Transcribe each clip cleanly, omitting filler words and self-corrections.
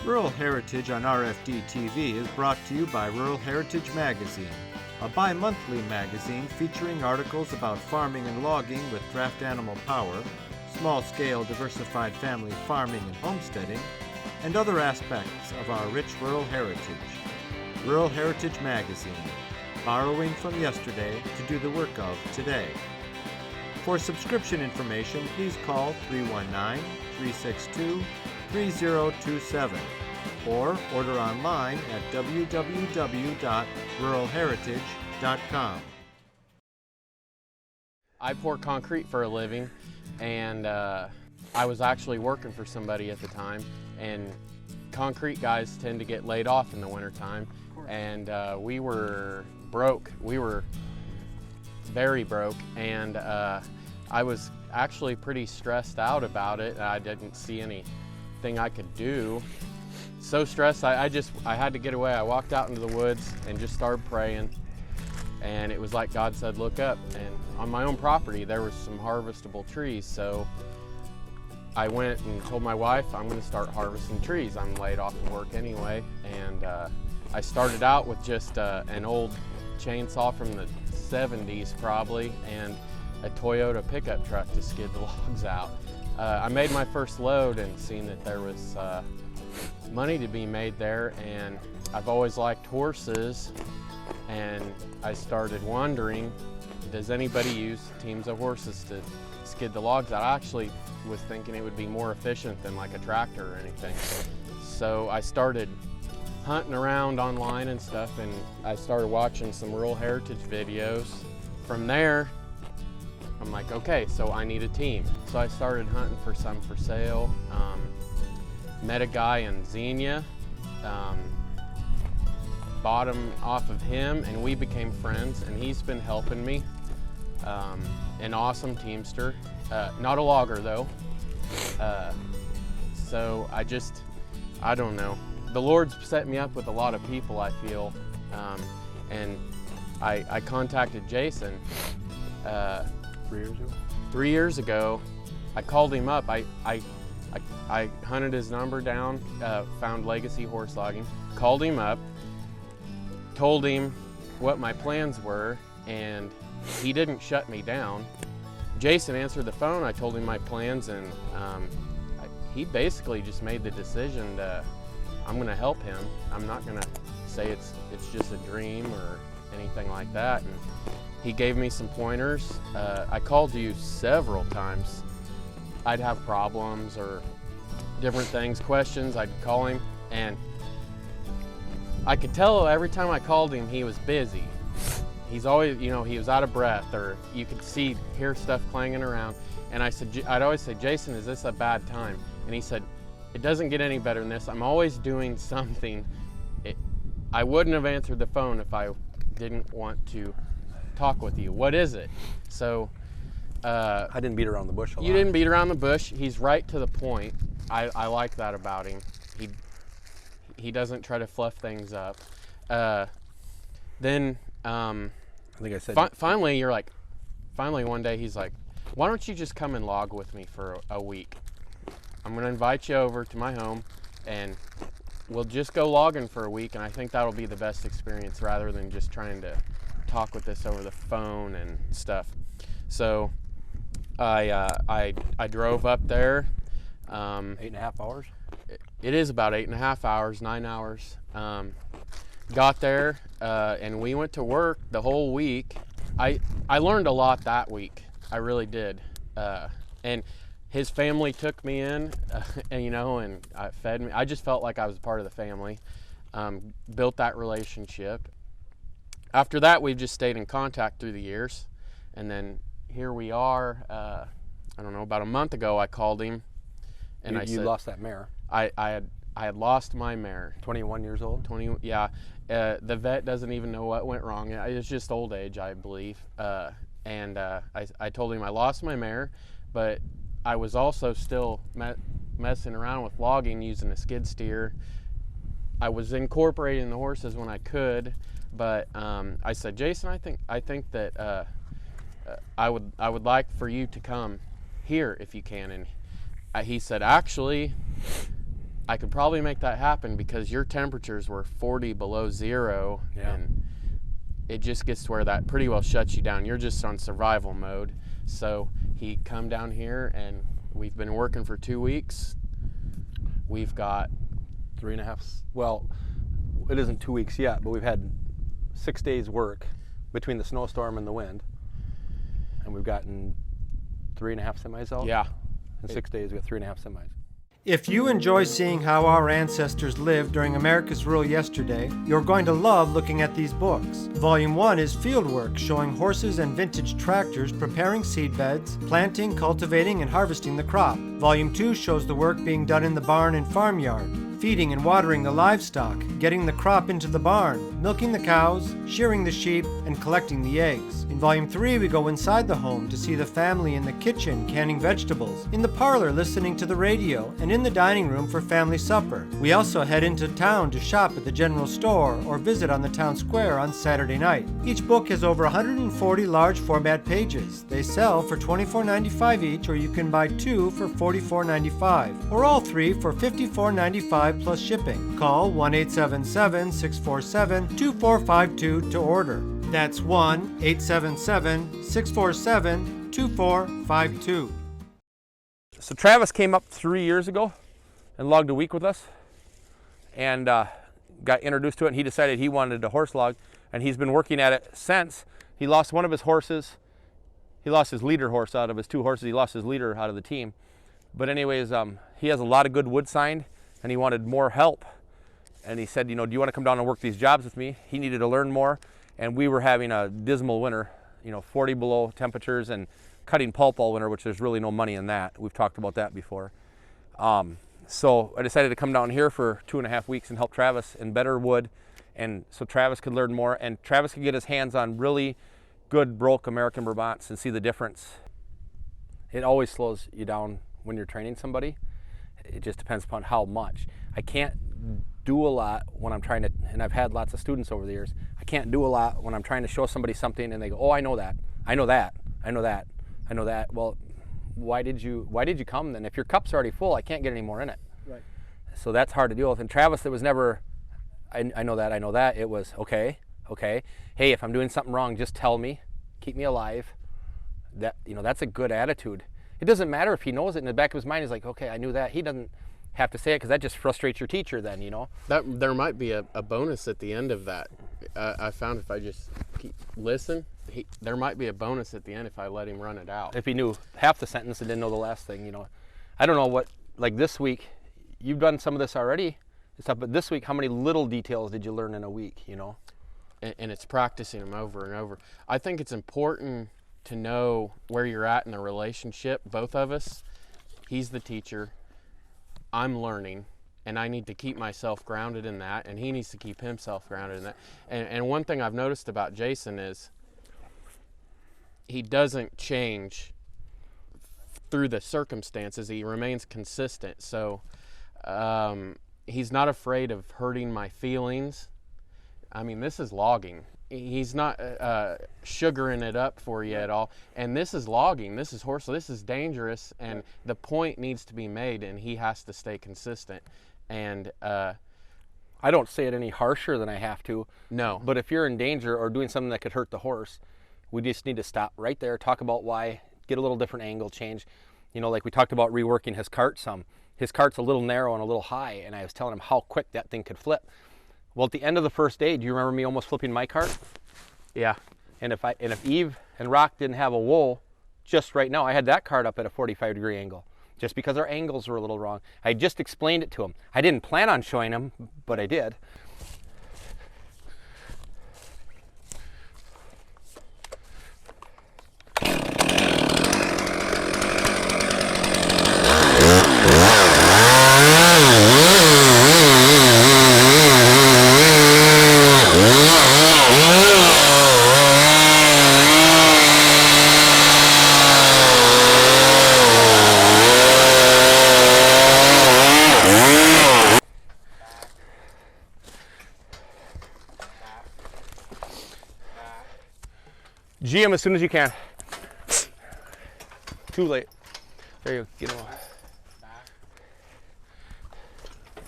Rural Heritage on RFD TV is brought to you by Rural Heritage Magazine, a bi-monthly magazine featuring articles about farming and logging with draft animal power, small-scale diversified family farming and homesteading, and other aspects of our rich rural heritage. Rural Heritage Magazine, borrowing from yesterday to do the work of today. For subscription information, please call 319-362-3027 or order online at www.ruralheritage.com. I pour concrete for a living, and I was actually working for somebody at the time, and concrete guys tend to get laid off in the wintertime, and we were broke. We were very broke, and I was actually pretty stressed out about it. I didn't see anything I could do. So stressed, I had to get away. I walked out into the woods and just started praying, and it was like God said, look up. And on my own property there was some harvestable trees, so I went and told my wife I'm going to start harvesting trees. I'm laid off from work anyway, and I started out with just an old chainsaw from the 70s probably, and a Toyota pickup truck to skid the logs out. I made my first load and seen that there was money to be made there, and I've always liked horses, and I started wondering, does anybody use teams of horses to skid the logs out? I actually was thinking it would be more efficient than like a tractor or anything. So I started hunting around online and stuff, and I started watching some rural heritage videos. From there, I'm like, okay, so I need a team. So I started hunting for some for sale. Met a guy in Xenia, bought them off of him, and we became friends, and he's been helping me. An awesome teamster, not a logger though. So I don't know. The Lord's set me up with a lot of people, I feel, and I contacted Jason 3 years ago? 3 years ago. I called him up. I hunted his number down, found Legacy Horse Logging, called him up, told him what my plans were, and he didn't shut me down. Jason answered the phone. I told him my plans, and he basically just made the decision that I'm going to help him. I'm not going to say it's just a dream or anything like that. And he gave me some pointers. I called you several times. I'd have problems or different things, questions. I'd call him, and I could tell every time I called him he was busy. He's always, he was out of breath, or you could hear stuff clanging around. And I'd always say, Jason, is this a bad time? And he said, it doesn't get any better than this. I'm always doing something. I wouldn't have answered the phone if I didn't want to talk with you. What is it? So I didn't beat around the bush a lot. You didn't beat around the bush. He's right to the point. I like that about him. He doesn't try to fluff things up. Then I think I said finally one day he's like, why don't you just come and log with me for a week? I'm going to invite you over to my home, and we'll just go logging for a week, and I think that'll be the best experience rather than just trying to talk with this over the phone and stuff. So I drove up there. 8.5 hours? It is about 8.5 hours, 9 hours. Got there, and we went to work the whole week. I learned a lot that week. I really did. And his family took me in, and fed me. I just felt like I was a part of the family. Built that relationship. After that, we've just stayed in contact through the years. And then here we are, I don't know, about a month ago I called him, and I said, you lost that mare. I had lost my mare. 21 years old? 20, yeah. The vet doesn't even know what went wrong. It was just old age, I believe. I told him I lost my mare, but I was also still messing around with logging using a skid steer. I was incorporating the horses when I could, but I said, Jason, I think that I would like for you to come here if you can. And he said, actually, I could probably make that happen because your temperatures were 40 below zero, and it just gets to where that pretty well shuts you down. You're just on survival mode. So he come down here, and we've been working for 2 weeks. We've got 3.5. Well, it isn't 2 weeks yet, but we've had 6 days work between the snowstorm and the wind, and we've gotten 3.5 semis out. Yeah. In 6 days, we got 3.5 semis. If you enjoy seeing how our ancestors lived during America's rule yesterday, you're going to love looking at these books. Volume 1 is fieldwork showing horses and vintage tractors preparing seed beds, planting, cultivating, and harvesting the crop. Volume 2 shows the work being done in the barn and farmyard, feeding and watering the livestock, getting the crop into the barn, milking the cows, shearing the sheep, and collecting the eggs. In Volume 3, we go inside the home to see the family in the kitchen canning vegetables, in the parlor listening to the radio, and in the dining room for family supper. We also head into town to shop at the general store or visit on the town square on Saturday night. Each book has over 140 large format pages. They sell for $24.95 each, or you can buy 2 for $44.95, or all 3 for $54.95 plus shipping. Call 1-877-647-2452 to order. That's 1-877-647-2452. So Travis came up 3 years ago and logged a week with us, and got introduced to it, and he decided he wanted to horse log, and he's been working at it since. He lost one of his horses. He lost his leader horse out of his 2 horses. He lost his leader out of the team. But anyways, he has a lot of good wood signed, and he wanted more help. And he said, you know, do you want to come down and work these jobs with me? He needed to learn more, and we were having a dismal winter, 40 below temperatures and cutting pulp all winter, which there's really no money in that. We've talked about that before. So I decided to come down here for 2.5 weeks and help Travis in better wood, and so Travis could learn more, and Travis could get his hands on really good broke American Brabants and see the difference. It always slows you down when you're training somebody. It just depends upon how much. I can't do a lot when I'm trying to, and I've had lots of students over the years, I can't do a lot when I'm trying to show somebody something and they go, oh, I know that, I know that, I know that, I know that. Well, why did you come then? If your cup's already full, I can't get any more in it. Right. So that's hard to deal with. And Travis, it was never, I know that, I know that. It was, okay. Hey, if I'm doing something wrong, just tell me, keep me alive. That, that's a good attitude. It doesn't matter if he knows it in the back of his mind. He's like, okay, I knew that. He doesn't have to say it, because that just frustrates your teacher then, That there might be a bonus at the end of that. I found if I just listen, there might be a bonus at the end if I let him run it out. If he knew half the sentence and didn't know the last thing, I don't know what, like this week, you've done some of this already, but this week, how many little details did you learn in a week, And it's practicing them over and over. I think it's important to know where you're at in the relationship, both of us. He's the teacher, I'm learning, and I need to keep myself grounded in that, and he needs to keep himself grounded in that. And one thing I've noticed about Jason is he doesn't change through the circumstances. He remains consistent. So he's not afraid of hurting my feelings. I mean, this is logging. He's not sugaring it up for you at all. And this is logging. This is horse. This is dangerous. And the point needs to be made, and he has to stay consistent. And I don't say it any harsher than I have to. No. But if you're in danger or doing something that could hurt the horse, we just need to stop right there, talk about why, get a little different angle change. Like we talked about reworking his cart some. His cart's a little narrow and a little high, and I was telling him how quick that thing could flip. Well, at the end of the first day, do you remember me almost flipping my cart? Yeah. And if Eve and Rock didn't have a wool, just right now, I had that cart up at a 45-degree angle, just because our angles were a little wrong. I just explained it to him. I didn't plan on showing him, but I did. GM as soon as you can. Too late. There you go. Get him off.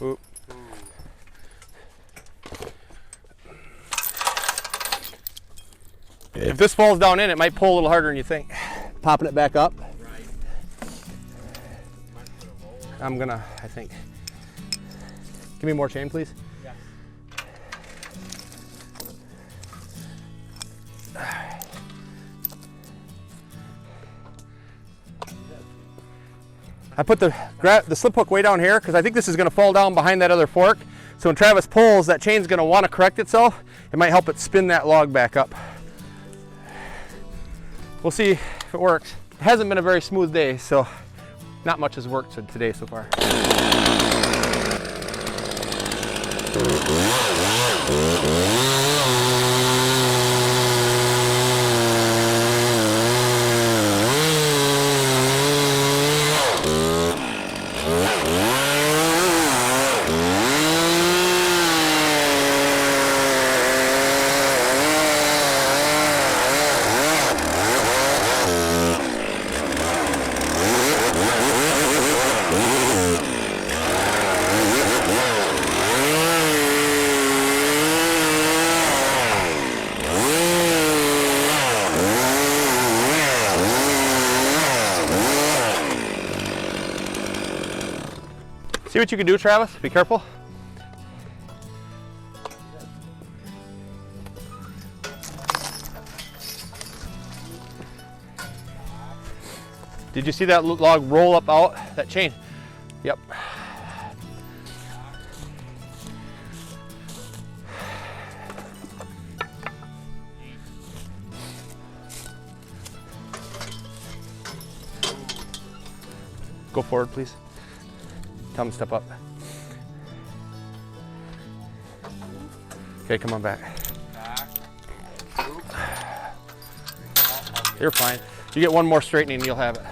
Oop. If this falls down in, it might pull a little harder than you think. Popping it back up. I'm gonna, I think. Give me more chain, please. Yeah. I put the slip hook way down here because I think this is going to fall down behind that other fork. So when Travis pulls, that chain's going to want to correct itself. It might help it spin that log back up. We'll see if it works. It hasn't been a very smooth day, so not much has worked today so far. See what you can do, Travis? Be careful. Did you see that log roll up out, that chain? Yep. Go forward, please. Tell him to step up. Okay, come on back. You're fine. You get one more straightening and you'll have it.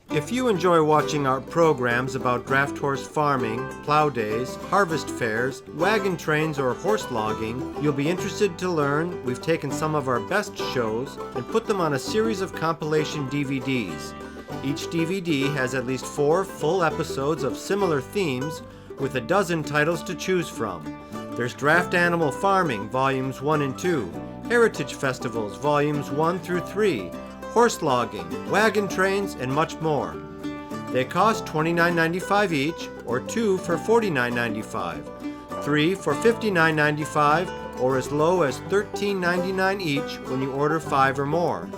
If you enjoy watching our programs about draft horse farming, plow days, harvest fairs, wagon trains, or horse logging, you'll be interested to learn we've taken some of our best shows and put them on a series of compilation DVDs. Each DVD has at least 4 full episodes of similar themes with a dozen titles to choose from. There's Draft Animal Farming, Volumes 1 and 2, Heritage Festivals, Volumes 1 through 3, horse logging, wagon trains, and much more. They cost $29.95 each, or 2 for $49.95, 3 for $59.95, or as low as $13.99 each when you order 5 or more.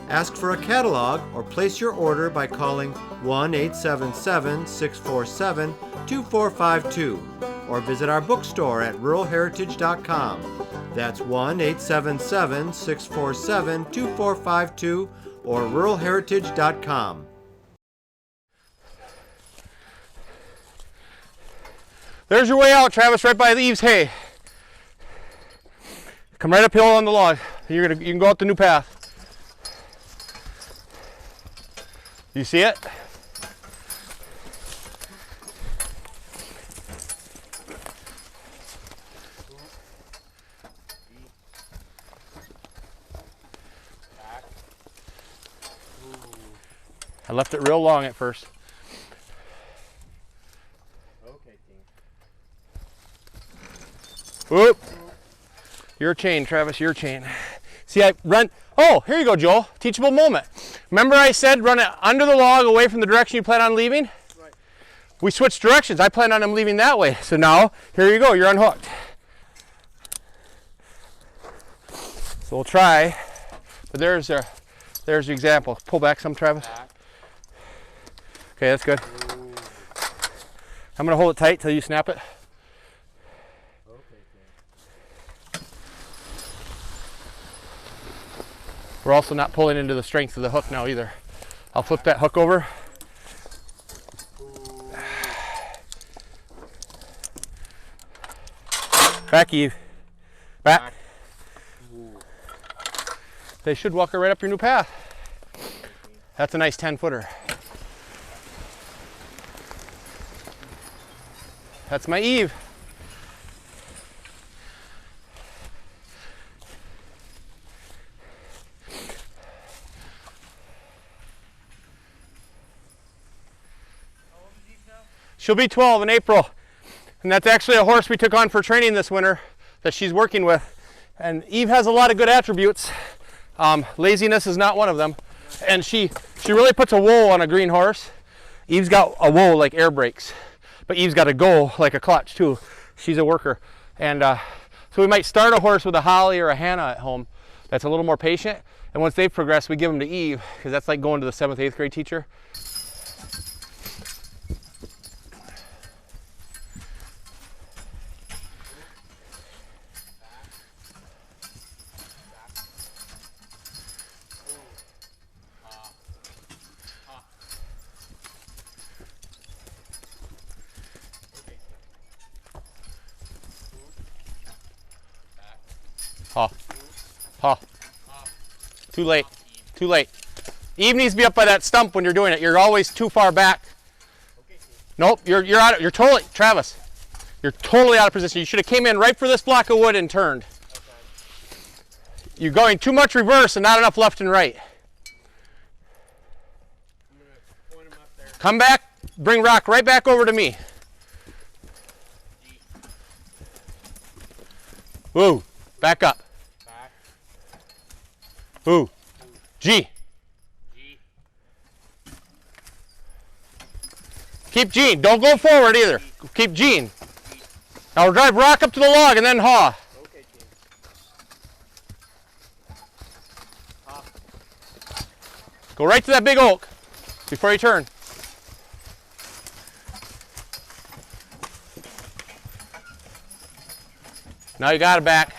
Ask for a catalog or place your order by calling 1-877-647-2452 or visit our bookstore at ruralheritage.com. That's 1-877-647-2452 or ruralheritage.com. There's your way out, Travis, right by the eaves hay. Come right uphill on the log. You can go out the new path. You see it? I left it real long at first. Okay, King. Whoop. Your chain, Travis, your chain. See, I run. Oh, here you go, Joel. Teachable moment. Remember I said run it under the log away from the direction you plan on leaving? Right. We switched directions. I planned on him leaving that way. So now, here you go. You're unhooked. So we'll try. But there's the example. Pull back some, Travis. Back. Okay, that's good. Ooh. I'm going to hold it tight till you snap it. Okay, King. We're also not pulling into the strength of the hook now either. I'll flip that hook over. Back, Eve. Back. They should walk her right up your new path. That's a nice 10-footer. That's my Eve. She'll be 12 in April. And that's actually a horse we took on for training this winter that she's working with. And Eve has a lot of good attributes. Laziness is not one of them. And she really puts a whoa on a green horse. Eve's got a whoa like air brakes. But Eve's got a go like a clutch too. She's a worker. And so we might start a horse with a Holly or a Hannah at home that's a little more patient. And once they've progressed, we give them to Eve, because that's like going to the 7th, 8th grade teacher. Ha. Ha. Too late. Too late. Eve needs to be up by that stump when you're doing it. You're always too far back. Nope, you're out. You're totally, Travis. You're totally out of position. You should have came in right for this block of wood and turned. You're going too much reverse and not enough left and right. Come back. Bring rock right back over to me. Woo. Back up. Woo. G. Keep Gene. Don't go forward either. Keep Gene. Now we'll drive rock up to the log and then haw. Okay, Gene. Go right to that big oak before you turn. Now you got it back.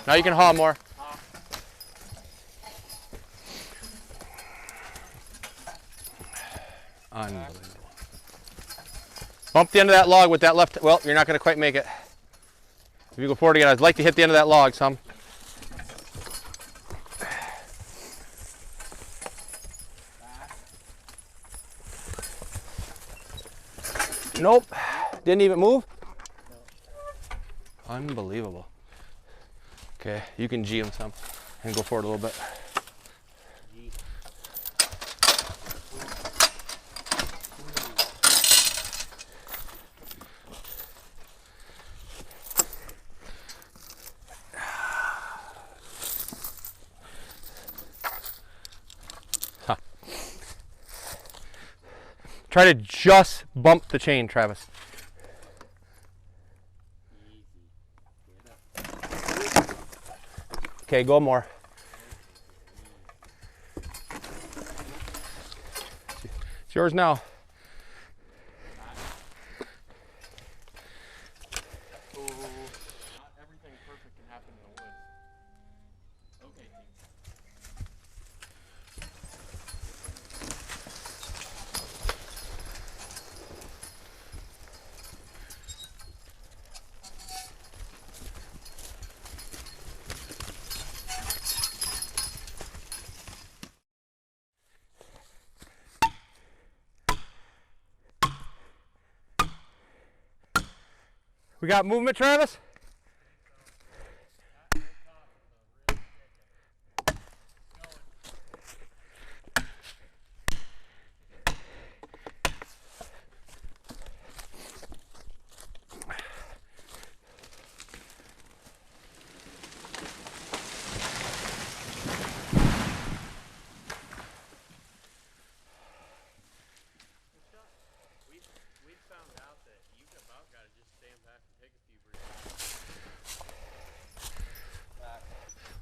Now you can haul more. Unbelievable. Bump the end of that log with that left. Well, you're not going to quite make it. If you go forward again, I'd like to hit the end of that log some. Nope. Didn't even move. Unbelievable. Okay, you can G him some and go forward a little bit. Huh. Try to just bump the chain, Travis. Okay, go more. It's yours now. Not everything perfect can happen in the woods. Okay, We got movement, Travis?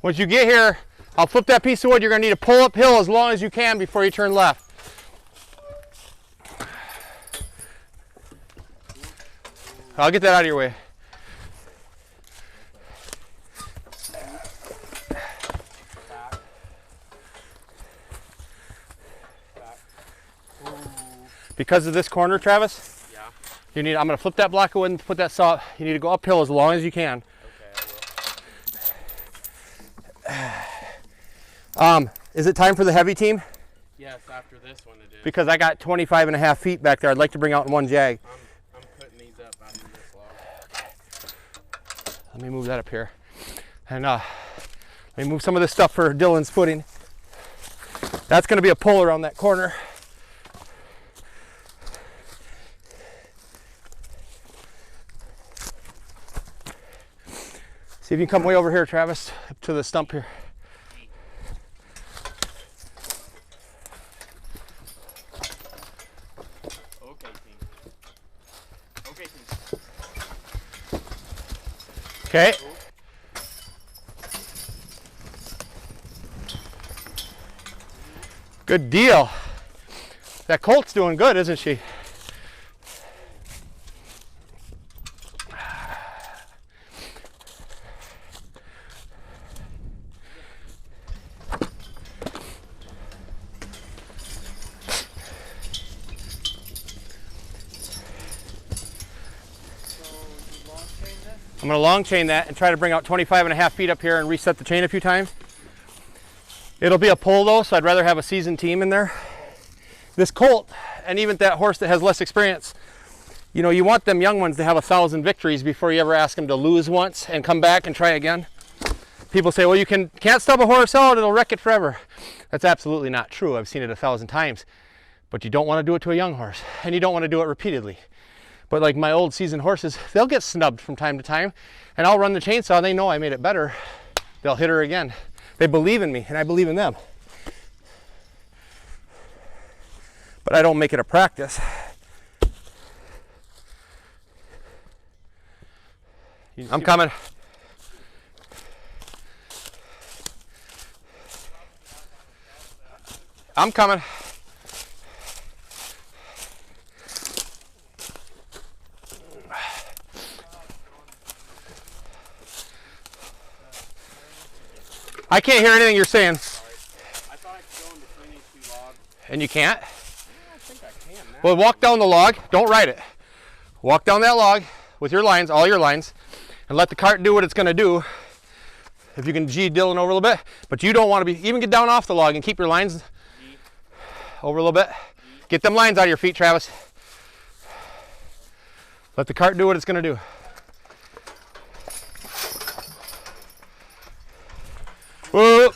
Once you get here, I'll flip that piece of wood. You're going to need to pull uphill as long as you can before you turn left. I'll get that out of your way. Because of this corner, Travis, Yeah. you need, I'm gonna flip that block of wood and put that saw, you need to go uphill as long as you can. Okay, I will. Is it time for the heavy team? Yes, after this one it is. Because I got 25.5 feet back there I'd like to bring out in one jag. I'm putting these up after this log. Let me move that up here. And let me move some of this stuff for Dylan's footing. That's gonna be a pull around that corner. See if you can come way over here, Travis, up to the stump here. Okay, team. Okay, team. Okay. Good deal. That colt's doing good, isn't she? I'm going to long chain that and try to bring out 25.5 feet up here and reset the chain a few times. It'll be a pull though, so I'd rather have a seasoned team in there. This colt, and even that horse that has less experience, you know, you want them young ones to have 1,000 victories before you ever ask them to lose once and come back and try again. People say, well, you can't stub a horse out, it'll wreck it forever. That's absolutely not true. I've seen it 1,000 times. But you don't want to do it to a young horse, and you don't want to do it repeatedly. But like my old seasoned horses, they'll get snubbed from time to time, and I'll run the chainsaw and they know I made it better. They'll hit her again. They believe in me and I believe in them. But I don't make it a practice. I'm coming. I'm coming. I can't hear anything you're saying. I thought I could go in between these two logs. And you can't? I don't think I can now. Well, walk down the log. Don't ride it. Walk down that log with your lines, all your lines, and let the cart do what it's going to do. If you can G Dylan over a little bit. But you don't want to be, even get down off the log and keep your lines over a little bit. Get them lines out of your feet, Travis. Let the cart do what it's going to do. Whoa.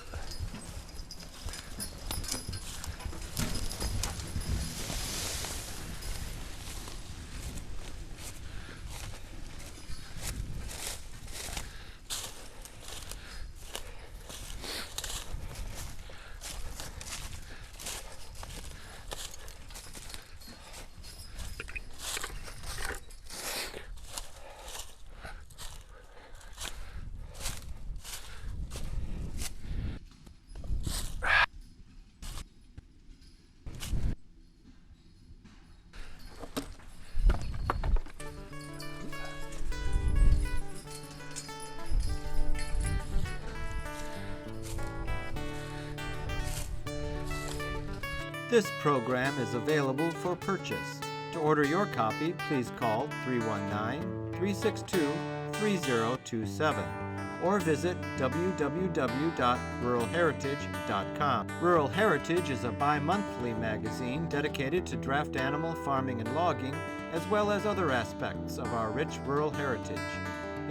This program is available for purchase. To order your copy, please call 319-362-3027 or visit www.ruralheritage.com. Rural Heritage is a bi-monthly magazine dedicated to draft animal farming and logging, as well as other aspects of our rich rural heritage.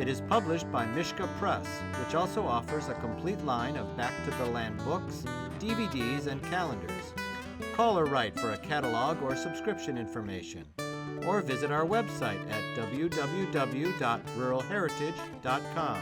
It is published by Mishka Press, which also offers a complete line of back-to-the-land books, DVDs, and calendars. Call or write for a catalog or subscription information, or visit our website at www.ruralheritage.com.